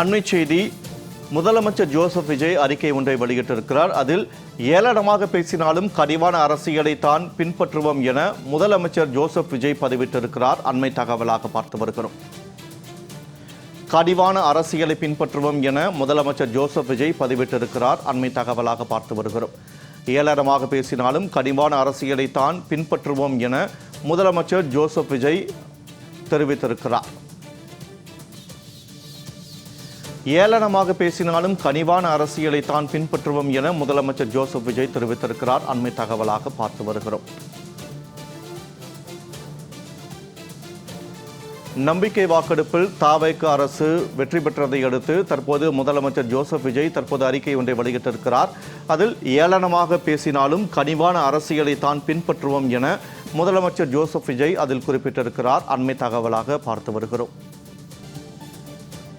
அண்மை செய்தி. முதலமைச்சர் ஜோசப் விஜய் அறிக்கை ஒன்றை வெளியிட்டிருக்கிறார். அதில் ஏளனமாக பேசினாலும் கனிவான அரசியலை தான் பின்பற்றுவோம் என முதலமைச்சர் ஜோசப் விஜய் பதிவிட்டிருக்கிறார். அண்மை தகவலாக பார்த்து வருகிறோம். கனிவான அரசியலை பின்பற்றுவோம் என முதலமைச்சர் ஜோசப் விஜய் பதிவிட்டிருக்கிறார். அண்மை தகவலாக பார்த்து வருகிறோம். ஏளனமாக பேசினாலும் கனிவான அரசியலை தான் பின்பற்றுவோம் என முதலமைச்சர் ஜோசப் விஜய் தெரிவித்திருக்கிறார். ஏளனமாக பேசினாலும் கனிவான அரசியலை தான் பின்பற்றுவோம் என முதலமைச்சர் ஜோசப் விஜய் தெரிவித்திருக்கிறார். அண்மை தகவலாக பார்த்து வருகிறோம். நம்பிக்கை வாக்கெடுப்பில் தவேக அரசு வெற்றி பெற்றதை அடுத்து தற்போது முதலமைச்சர் ஜோசப் விஜய் தற்போது அறிக்கை ஒன்றை வெளியிட்டிருக்கிறார். அதில் ஏளனமாக பேசினாலும் கனிவான அரசியலை தான் பின்பற்றுவோம் என முதலமைச்சர் ஜோசப் விஜய் அதில் குறிப்பிட்டிருக்கிறார். அண்மை தகவலாக பார்த்து வருகிறோம்.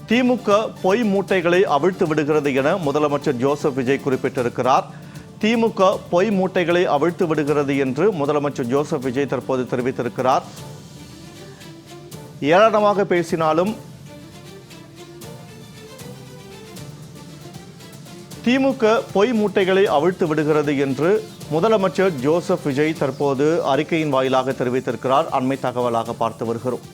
திமுக பொய் மூட்டைகளை அவிழ்த்து விடுகிறது என முதலமைச்சர் ஜோசப் விஜய் குறிப்பிட்டிருக்கிறார். திமுக பொய் மூட்டைகளை அவிழ்த்து விடுகிறது என்று முதலமைச்சர் ஜோசப் விஜய் தற்போது தெரிவித்திருக்கிறார். ஏளனமாக பேசினாலும் திமுக பொய் மூட்டைகளை அவிழ்த்து விடுகிறது என்று முதலமைச்சர் ஜோசப் விஜய் தற்போது அறிக்கையின் வாயிலாக தெரிவித்திருக்கிறார். அண்மை தகவலாக பார்த்து வருகிறோம்.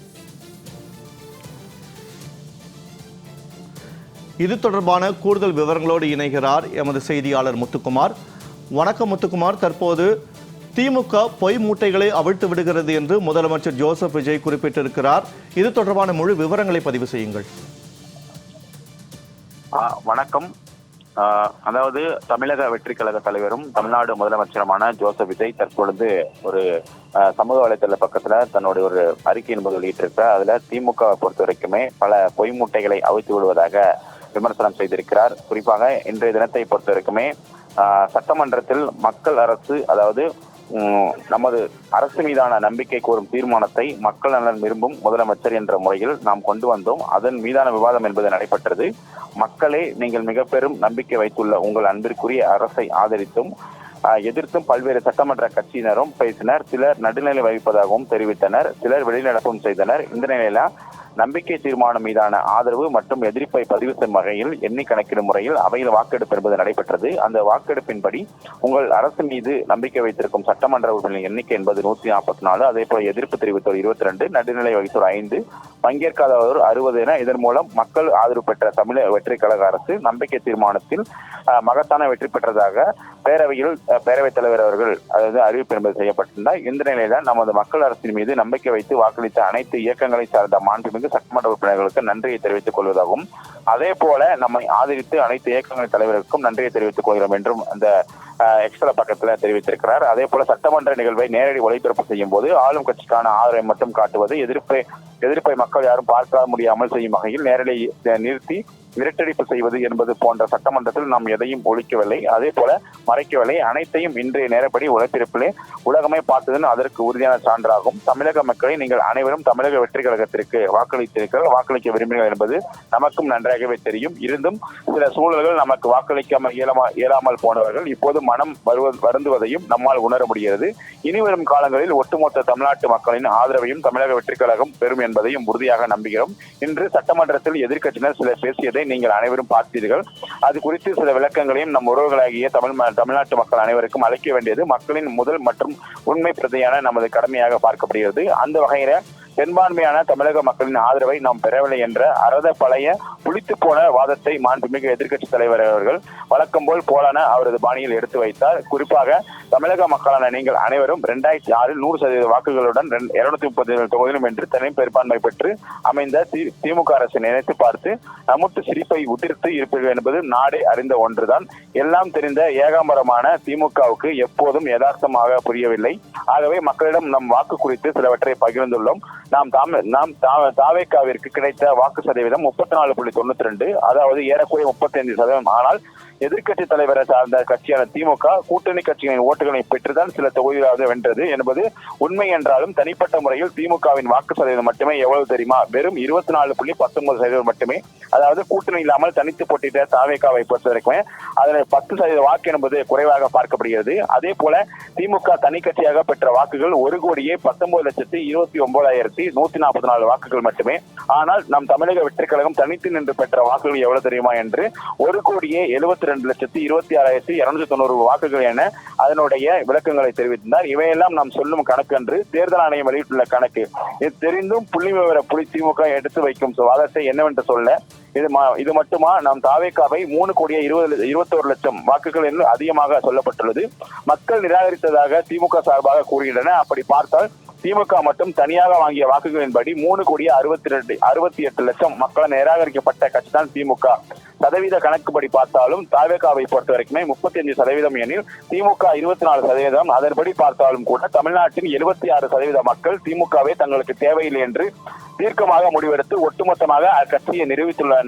இது தொடர்பான கூடுதல் விவரங்களோடு இணைகிறார் எமது செய்தியாளர் முத்துக்குமார். வணக்கம் முத்துக்குமார். தற்போது திமுக பொய் மூட்டைகளை அவிழ்த்து விடுகிறது என்று முதலமைச்சர் ஜோசப் விஜய் குறிப்பிட்டிருக்கிறார். இது தொடர்பான முழு விவரங்களை பதிவு செய்யுங்கள். வணக்கம். அதாவது தமிழக வெற்றி கழக தலைவரும் தமிழ்நாடு முதலமைச்சருமான ஜோசப் விஜய் தற்பொழுது ஒரு சமூக வலைதள பக்கத்துல தன்னுடைய ஒரு அறிக்கை என்பது வெளியிட்டிருக்கிறார். அதுல திமுக பொறுத்த வரைக்குமே பல பொய் மூட்டைகளை அவிழ்த்து விடுவதாக விமர்சனம் செய்திருக்கிறார். குறிப்பாக இன்றைய தினத்தை பொறுத்த வரைக்குமே சட்டமன்றத்தில் மக்கள் அரசு, அதாவது நமது அரசு மீதான நம்பிக்கை கோரும் தீர்மானத்தை மக்கள் நலன் விரும்பும் முதலமைச்சர் என்ற முறையில் நாம் கொண்டு வந்தோம். அதன் மீதான விவாதம் என்பது நடைபெற்றது. மக்களே நீங்கள் மிக பெரும் நம்பிக்கை வைத்துள்ள உங்கள் அன்பிற்குரிய அரசை ஆதரித்தும் எதிர்த்தும் பல்வேறு சட்டமன்ற கட்சியினரும் பேசினர். சிலர் நடுநிலை வகிப்பதாகவும் தெரிவித்தனர். சிலர் வெளிநடப்பும் செய்தனர். இந்த நிலையில நம்பிக்கை தீர்மானம் மீதான ஆதரவு மற்றும் எதிர்ப்பை பதிவு செய்யும் வகையில் எண்ணி கணக்கிடும் முறையில் அவையில் வாக்கெடுப்பு என்பது நடைபெற்றது. அந்த வாக்கெடுப்பின்படி உங்கள் அரசு மீது நம்பிக்கை வைத்திருக்கும் சட்டமன்ற உறுப்பினர்களின் எண்ணிக்கை என்பது 144, அதே போல எதிர்ப்பு தெரிவித்தோர் 22, நடுநிலை வகித்தோர் 5, பங்கேற்காதவர் 60 என இதன் மூலம் மக்கள் ஆதரவு பெற்ற தமிழக வெற்றி கழக அரசு நம்பிக்கை தீர்மானத்தில் மகத்தான வெற்றி பெற்றதாக பேரவைத் தலைவர் அவர்கள் அதாவது அறிவிப்பு என்பது செய்யப்பட்டிருந்தார். இந்த நிலையில நமது மக்கள் அரசின் மீது நம்பிக்கை வைத்து வாக்களித்த அனைத்து இயக்கங்களை சார்ந்த மாண்புமிகு சட்டமன்ற உறுப்பினர்களுக்கு நன்றியை தெரிவித்துக் கொள்வதாகவும், அதே போல நம்மை ஆதரித்து அனைத்து இயக்கங்களின் தலைவருக்கும் நன்றியை தெரிவித்துக் கொள்கிறோம் என்றும் அந்த எக்ஸ்ட்ரா பக்கத்துல தெரிவித்திருக்கிறார். அதே போல சட்டமன்ற நிகழ்வை நேரடி ஒளிபரப்பு செய்யும் போது ஆளும் கட்சிக்கான ஆதரவை மட்டும் காட்டுவது, எதிர்ப்பை மக்கள் யாரும் பார்க்க முடியாமல் செய்யும் வகையில் நேரடி நிறுத்தி விரட்டடிப்பு செய்வது என்பது போன்ற சட்டமன்றத்தில் நாம் எதையும் ஒழிக்கவில்லை, அதே போல மறைக்கவில்லை. அனைத்தையும் இன்றைய நேரப்படி ஒளிபரப்பிலே உலகமே பார்த்ததுன்னு அதற்கு உறுதியான சான்றாகும். தமிழக மக்களை நீங்கள் அனைவரும் தமிழக வெற்றி கழகத்திற்கு வாக்களித்திருக்கிறார்கள், வாக்களிக்க விரும்பினீர்கள் என்பது நமக்கும் நன்றாகவே தெரியும். இருந்தும் சில சூழல்கள் நமக்கு வாக்களிக்காமல் இயலாமல் போனவர்கள் இப்போது மனம் வருந்துவதையும் நம்மால் உணர முடிகிறது. இனிவரும் காலங்களில் ஒட்டுமொத்த தமிழ்நாட்டு மக்களின் ஆதரவையும் தமிழக வெற்றி கழகம் பெறும் என்பதையும் உறுதியாக நம்புகிறோம். இன்று சட்டமன்றத்தில் எதிர்க்கட்சியினர் சிலர் பேசியதை நீங்கள் அனைவரும் பார்த்தீர்கள். அது குறித்து சில விளக்கங்களையும் நம் உறவுகளாகிய தமிழ்நாட்டு மக்கள் அனைவருக்கும் அளிக்க வேண்டியது மக்களின் முதல் மற்றும் உண்மை பிரதியான நமது கடமையாக பார்க்கப்படுகிறது. அந்த வகையில பெரும்பான்மையான தமிழக மக்களின் ஆதரவை நாம் பெறவில்லை என்ற அறத பழைய புளித்து போன வாதத்தை மாண்புமிகு எதிர்க்கட்சி தலைவர் அவர்கள் வழக்கம் போல் போலான அவரது பாணியில் எடுத்து வைத்தார். குறிப்பாக தமிழக மக்களான நீங்கள் அனைவரும் 2006 100% வாக்குகளுடன் 237 தொகுதியிலும் என்று தனி பெரும்பான்மை பெற்று அமைந்த திமுக அரசை நினைத்து பார்த்து நமட்டு சிரிப்பை உதிர்த்து இருப்பீர்கள் என்பது நாடே அறிந்த ஒன்றுதான். எல்லாம் தெரிந்த ஏகாம்பரமான திமுகவுக்கு எப்போதும் யதார்த்தமாக புரியவில்லை. ஆகவே மக்களிடம் நம் வாக்கு குறித்து சிலவற்றை பகிர்ந்துள்ளோம். நாம் தவேகாவிற்கு கிடைத்த வாக்கு சதவீதம் 34.92, அதாவது ஏறக்குறைய 35%. ஆனால் எதிர்க்கட்சி தலைவரை சார்ந்த கட்சியான திமுக கூட்டணி கட்சிகளின் ஓட்டுகளை பெற்றுதான் சில தொகுதிகளாக வென்றது என்பது உண்மை என்றாலும் தனிப்பட்ட முறையில் திமுகவின் வாக்கு சதவீதம் மட்டுமே எவ்வளவு தெரியுமா? வெறும் 24.19% மட்டுமே. அதாவது கூட்டணி இல்லாமல் தனித்து போட்டியிட்ட தவேகாவை பொறுத்த வரைக்குமே அதில் 10% வாக்கு என்பது குறைவாக பார்க்கப்படுகிறது. அதே போல திமுக தனி கட்சியாக பெற்ற வாக்குகள் 1,19,29,900 போட்டி 144 வாக்குகள் மட்டுமே. ஆனால் நம் தமிழக வெற்றி கழகம் தனித்து நின்று பெற்ற வாக்குகள் எவ்வளவு தெரியுமா என்று 1,72,26,290 வாக்குகள் என அதனுடைய விளக்கங்களை தெரிவித்தார். இவையெல்லாம் நாம் சொல்லும் கணக்கு என்று தேர்தல் ஆணையம் வெளியிட்டுள்ள கணக்கு. இது தெரிந்தும் புள்ளி விவர புலி திமுக எடுத்து வைக்கும் வாதத்தை என்னவென்று சொல்ல, இது மட்டுமா நாம் தாவேக்காவை 3,21,00,000 வாக்குகள் என்று அதிகமாக சொல்லப்பட்டுள்ளது. மக்கள் நிராகரித்ததாக திமுக சார்பாக கூறுகின்றன. அப்படி பார்த்தால் திமுக மட்டும் தனியாக வாங்கிய வாக்குகளின்படி 3,68,00,000 மக்களால் நிராகரிக்கப்பட்ட கட்சி தான் திமுக. சதவீத கணக்குப்படி பார்த்தாலும் தாவேக்காவை பொறுத்த வரைக்குமே 35% எனில் திமுக 24%. அதன்படி பார்த்தாலும் கூட தமிழ்நாட்டின் 76% மக்கள் திமுகவை தங்களுக்கு தேவையில்லை என்று தீர்க்கமாக முடிவெடுத்து ஒட்டுமொத்தமாக அக்கட்சியை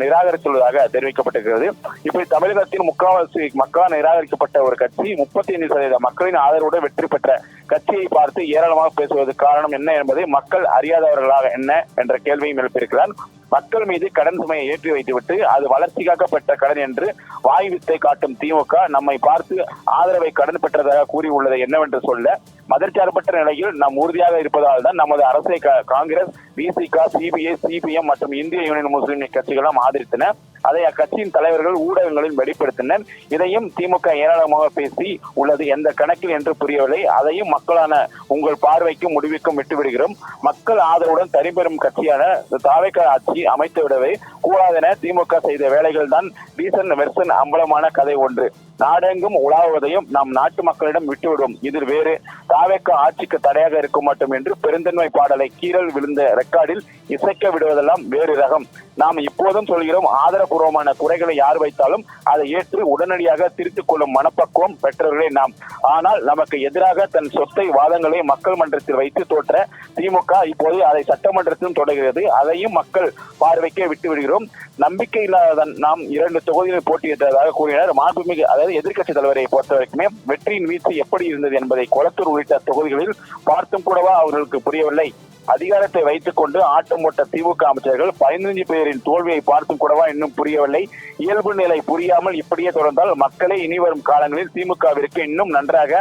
நிராகரித்துள்ளதாக தெரிவிக்கப்பட்டிருக்கிறது. இப்படி தமிழகத்தின் முக்கால்வாசி மக்களால் நிராகரிக்கப்பட்ட ஒரு கட்சி 35% மக்களின் ஆதரவுடன் வெற்றி பெற்ற கட்சியை பார்த்து ஏராளமாக பேசுவதற்கு காரணம் என்ன என்பதை மக்கள் அறியாதவர்களாக என்ன என்ற கேள்வியும் எழுப்பியிருக்கிறார். மக்கள் மீது கடன் சுமையை ஏற்றி வைத்துவிட்டு அது வளர்ச்சிக்காக பெற்ற கடன் என்று வாய் வித்தை காட்டும் திமுக நம்மை பார்த்து ஆதரவை கடன் பெற்றதாக கூறியுள்ளது என்னவென்று சொல்ல, மதச்சார்பற்ற நிலையில் நாம் உறுதியாக இருப்பதால் தான் நமது அரசை காங்கிரஸ், விசிக, சிபிஐ, சிபிஎம் மற்றும் இந்திய யூனியன் முஸ்லீம் கட்சிகளும் ஆதரித்தன. அதை அக்கட்சியின் தலைவர்கள் ஊடகங்களில் வெளிப்படுத்தினர். இதையும் திமுக ஏராளமாக பேசி உள்ளது எந்த கணக்கில் என்று புரியவில்லை. அதையும் மக்களான உங்கள் பார்வைக்கும் முடிவுக்கும் விட்டுவிடுகிறோம். மக்கள் ஆதரவுடன் தனிபெறும் கட்சியான தாவேக ஆட்சி அமைத்து விடவே கூடாதென திமுக செய்த வேலைகள் தான் ரீசன் வெர்சன் அம்பலமான கதை ஒன்று. நாடெங்கும் உலாவுவதையும் நாம் நாட்டு மக்களிடம் விட்டுவிடுவோம். இதில் வேறு தாவேக ஆட்சிக்கு தடையாக இருக்க மாட்டோம் என்று பெருந்தன்மை பாடலை கீரல் விழுந்த ரெக்கார்டில் இசைக்க விடுவதெல்லாம் வேறு ரகம். நாம் இப்போதும் சொல்கிறோம், ஆதரபூர்வமான குறைகளை யார் வைத்தாலும் அதை ஏற்று உடனடியாக திருத்திக் கொள்ளும் மனப்பக்குவம் பெற்றவர்களே நாம். ஆனால் நமக்கு எதிராக தன் சொத்தை வாதங்களை மக்கள் மன்றத்தில் வைத்து தோற்ற திமுக இப்போது அதை சட்டமன்றத்திலும் தொடர்கிறது. அதையும் மக்கள் பார்வைக்கே விட்டு விடுகிறோம். நம்பிக்கை இல்லாத நாம் 2 தொகுதிகளில் போட்டியிட்டதாக கூறினார். மாண்புமிகு அதாவது எதிர்க்கட்சி தலைவரை பொறுத்த வரைக்குமே வெற்றியின் வீச்சு எப்படி இருந்தது என்பதை கொளத்தூர் உள்ளிட்ட தொகுதிகளில் பார்த்தும் கூடவா அவர்களுக்கு புரியவில்லை. அதிகாரத்தை வைத்துக் கொண்டு ஆட்டம் போட்ட திமுக அமைச்சர்கள் 15 பேரின் தோல்வியை பார்த்தும் கூடவா இன்னும் புரியவில்லை. இயல்பு நிலை புரியாமல் இப்படியே தொடர்ந்தால் மக்களே இனி வரும் காலங்களில் திமுகவிற்கு இன்னும் நன்றாக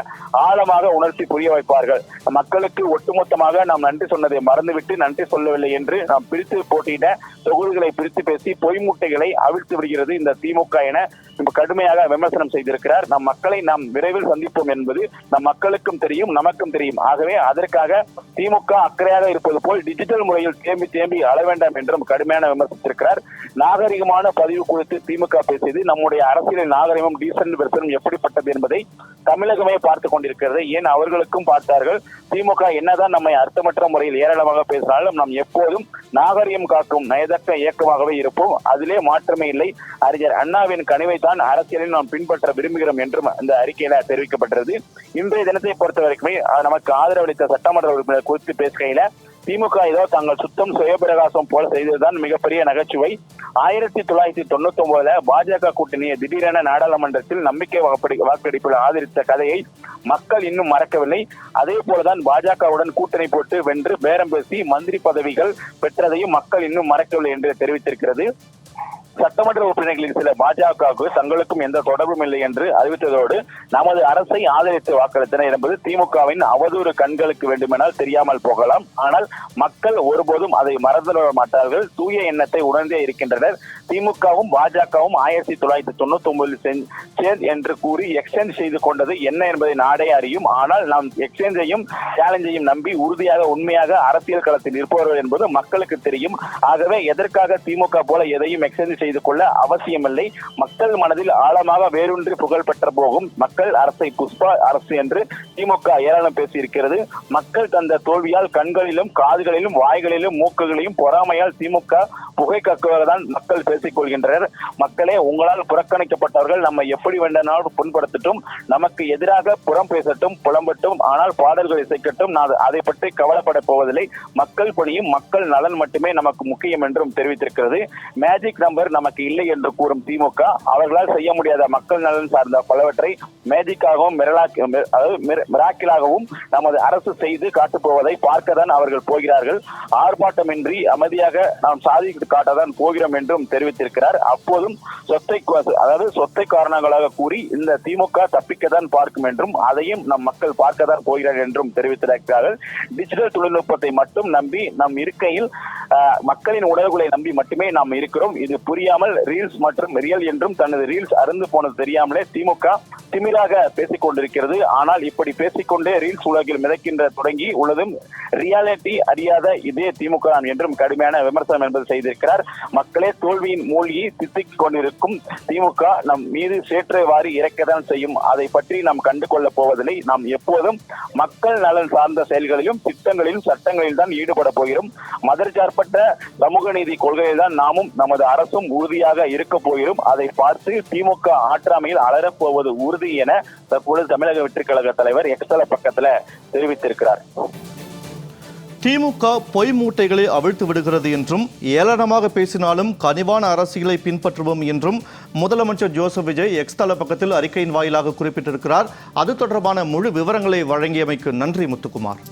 ஆழமாக உணர்த்தி புரிய வைப்பார்கள். மக்களுக்கு ஒட்டுமொத்தமாக நாம் நன்றி சொன்னதை மறந்துவிட்டு நன்றி சொல்லவில்லை என்று நாம் பிரித்து போட்டியிட தொகுதிகளை பிரித்து பேசி பொய் மூட்டைகளை அவிழ்த்து விடுகிறது இந்த திமுக என கடுமையாக விமர்சனம் செய்திருக்கிறார். நம் மக்களை நாம் விரைவில் சந்திப்போம் என்பது நம் மக்களுக்கும் தெரியும், நமக்கும் தெரியும். ஆகவே அதற்காக திமுக அக்கறையாக இருப்பது போல் டிஜிட்டல் முறையில் தேம்பி அழ வேண்டாம் என்றும் கடுமையான விமர்சித்திருக்கிறார். நாகரிகமான பதிவு குறித்து திமுக பேசியது நம்முடைய அரசியலின் நாகரிகமும் டீசன்ட் வெர்சனும் எப்படிப்பட்டது என்பதை தமிழகமே பார்த்துக் கொண்டிருக்கிறது. ஏன் அவர்களுக்கும் பார்த்தார்கள். திமுக என்னதான் நம்மை அர்த்தமற்ற முறையில் ஏராளமாக பேசினாலும் நாம் எப்போதும் நாகரிகம் காக்கும் நயதக்க இயக்கமாகவே இருப்போம். அதிலே மாற்றமே இல்லை. அறிஞர் அண்ணாவின் கனிவை தான் அரசியலில் நாம் பின்பற்ற விரும்புகிறோம் என்றும் இந்த அறிக்கையில தெரிவிக்கப்பட்டது. இன்றைய தினத்தை பொறுத்த வரைக்குமே நமக்கு ஆதரவளித்த சட்டமன்ற உறுப்பினர் குறித்து பேசுகையில திமுக ஏதோ தாங்கள் சுத்தம் சுயபிரகாசம் போல செய்ததுதான் மிகப்பெரிய நகைச்சுவை. 1999 பாஜக கூட்டணியை திடீரென நாடாளுமன்றத்தில் நம்பிக்கை வாக்கெடுப்பில் ஆதரித்த கதையை மக்கள் இன்னும் மறக்கவில்லை. அதே போலதான் பாஜகவுடன் கூட்டணி போட்டு வென்று பேரம் பேசி மந்திரி பதவிகள் பெற்றதையும் மக்கள் இன்னும் மறக்கவில்லை என்று தெரிவித்திருக்கிறது. சட்டமன்ற உறுப்பினர்களின் சில பாஜகவுக்கு தங்களுக்கும் எந்த தொடர்பும் இல்லை என்று அறிவித்ததோடு நமது அரசை ஆதரித்து வாக்களித்தனர் என்பது திமுகவின் அவதூறு கண்களுக்கு வேண்டுமெனால் தெரியாமல் போகலாம். ஆனால் மக்கள் ஒருபோதும் அதை மறந்துவிட மாட்டார்கள். தூய எண்ணத்தை உணர்ந்தே இருக்கின்றனர். திமுகவும் பாஜகவும் 1999 என்று கூறி எக்ஸ்சேஞ்ச் செய்து கொண்டது என்ன என்பதை நாடே அறியும். ஆனால் நாம் எக்ஸ்சேஞ்சையும் சேலஞ்சையும் நம்பி உறுதியாக உண்மையாக அரசியல் களத்தில் இருப்பவர்கள் என்பது மக்களுக்கு தெரியும். ஆகவே எதற்காக திமுக போல எதையும் எக்ஸ்சேஞ்ச் செய்து கொள்ள அவசியமில்லை. மக்கள் மனதில் ஆழமாக வேரூன்றி புகழ் பெற்ற போகும் மக்கள் அரசை புஷ்பா அரசு என்று திமுக ஏராளம் பேசியிருக்கிறது. மக்கள் தந்த தோல்வியால் கண்களிலும் காதுகளிலும் வாய்களிலும் மூக்குகளிலும் பொறாமையால் திமுக புகை கக்குவதுதான் மக்கள் பேசிக் கொள்கின்றனர். மக்களே, உங்களால் புறக்கணிக்கப்பட்டவர்கள் நம்ம எப்படி வேண்டாலும் புண்படுத்தட்டும், நமக்கு எதிராக புறம் பேசட்டும், புலம்பட்டும், ஆனால் பாடல்கள் இசைக்கட்டும், நான் அதை பற்றி கவலைப்பட போவதில்லை. மக்கள் பணியும் மக்கள் நலன் மட்டுமே நமக்கு முக்கியம் என்றும் தெரிவித்திருக்கிறது. மேஜிக் நம்பர் நமக்கு இல்லை என்று கூறும் திமுக அவர்களால் செய்ய முடியாத மக்கள் நலன் சார்ந்த பலவற்றை மேஜிக்காகவும் மிராக்கிளாகவும் நமது அரசு செய்து காட்டப் போவதை பார்க்கத்தான் அவர்கள் போகிறார்கள். ஆர்ப்பாட்டமின்றி அமைதியாக நாம் சாதித்து காட்டத்தான் போகிறோம் என்றும் தெரிவித்திருக்கிறார். அப்போதும் சொத்தை காரணங்களாக கூறி இந்த திமுக தப்பிக்கத்தான் பார்க்கும் என்றும் அதையும் நம் மக்கள் பார்க்கத்தான் போகிறார்கள் என்றும் தெரிவித்திருக்கிறார்கள். டிஜிட்டல் தொழில்நுட்பத்தை மட்டும் நம்பி நம் இருக்கையில் மக்களின் உணர்வுகளை நம்பி மட்டுமே நாம் இருக்கிறோம். இது புரியாமல் ரீல்ஸ் மற்றும் ரியல் என்றும் தனது ரீல்ஸ் அருந்து போனது தெரியாமலே திமுக திமிராக பேசிக் கொண்டிருக்கிறது. ஆனால் இப்படி பேசிக்கொண்டே ரீல்ஸ் உலகில் மிதக்கின்ற தொடங்கி உள்ளதும் ரியாலிட்டி அறியாத இதே திமுக என்றும் கடுமையான விமர்சனம் என்பது செய்திருக்கிறார். மக்களே தோல்வியின் மூழ்கி தித்திக் கொண்டிருக்கும் திமுக நம் மீது சேற்றை வாரி இறக்கத்தான் செய்யும். அதை பற்றி நாம் கண்டு கொள்ளப் போவதில்லை. நாம் எப்போதும் மக்கள் நலன் சார்ந்த செயல்களிலும் திட்டங்களிலும் சட்டங்களில் தான் ஈடுபட போகிறோம். மதர்சார்பற்ற சமூக நீதி கொள்கையில் தான் நாமும் நமது அரசும் உறுதியாக இருக்க போகிறோம். அதை பார்த்து திமுக ஆற்றாமையில் அலரப் போவது உறுதி என தற்போது தமிழக வெற்றி கழக தலைவர் எக்ஸ்தல பக்கத்துல தெரிவித்திருக்கிறார். திமுக பொய் மூட்டைகளை அவிழ்த்து விடுகிறது என்றும் ஏளனமாக பேசினாலும் கனிவான அரசியலை பின்பற்றுவோம் என்றும் முதலமைச்சர் ஜோசப் விஜய் எக்ஸ்தல பக்கத்தில் அறிக்கையின் வாயிலாக குறிப்பிட்டிருக்கிறார். அது தொடர்பான முழு விவரங்களை வழங்கியமைக்கு நன்றி முத்துக்குமார்.